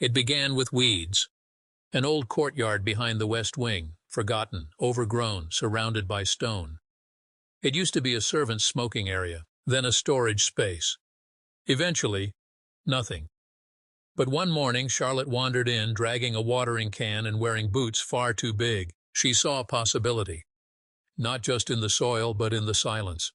It began with weeds. An old courtyard behind the west wing, forgotten, overgrown, surrounded by stone. It used to be a servant's smoking area, then a storage space. Eventually, nothing. But one morning Charlotte wandered in, dragging a watering can and wearing boots far too big. She saw a possibility. Not just in the soil, but in the silence.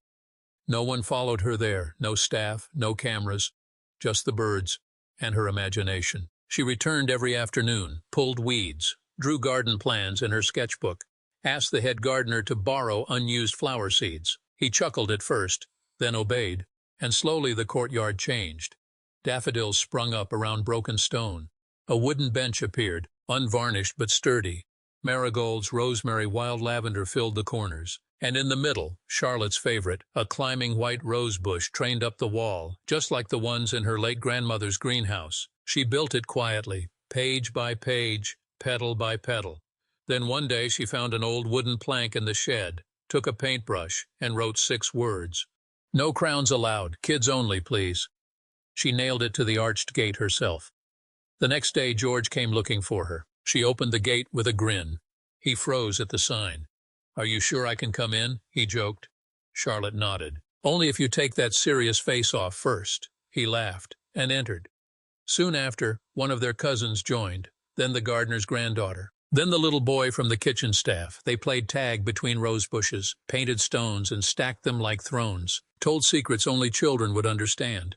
No one followed her there, no staff, no cameras, just the birds and her imagination. She returned every afternoon, pulled weeds, drew garden plans in her sketchbook, asked the head gardener to borrow unused flower seeds. He chuckled at first, then obeyed, and slowly the courtyard changed. Daffodils sprung up around broken stone. A wooden bench appeared, unvarnished but sturdy. Marigolds, rosemary, wild lavender filled the corners. And in the middle, Charlotte's favorite, a climbing white rose bush trained up the wall, just like the ones in her late grandmother's greenhouse. She built it quietly, page by page, petal by petal. Then one day she found an old wooden plank in the shed, took a paintbrush, and wrote 6 words. "No crowns allowed, kids only, please." She nailed it to the arched gate herself. The next day George came looking for her. She opened the gate with a grin. He froze at the sign. "Are you sure I can come in?" he joked. Charlotte nodded. "Only if you take that serious face off first." He laughed and entered. Soon after, one of their cousins joined, then the gardener's granddaughter, then the little boy from the kitchen staff. They played tag between rose bushes, painted stones, and stacked them like thrones, told secrets only children would understand.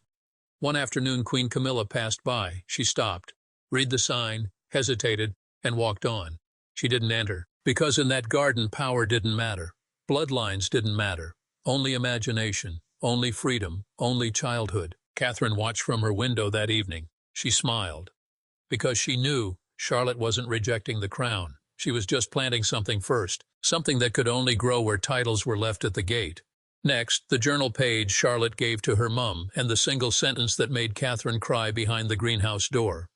One afternoon Queen Camilla passed by. She stopped, read the sign, hesitated, and walked on. She didn't enter, because in that garden power didn't matter. Bloodlines didn't matter. Only imagination, only freedom, only childhood. Catherine watched from her window that evening. She smiled. Because she knew Charlotte wasn't rejecting the crown. She was just planting something first, something that could only grow where titles were left at the gate. Next, the journal page Charlotte gave to her mum, and the single sentence that made Catherine cry behind the greenhouse door.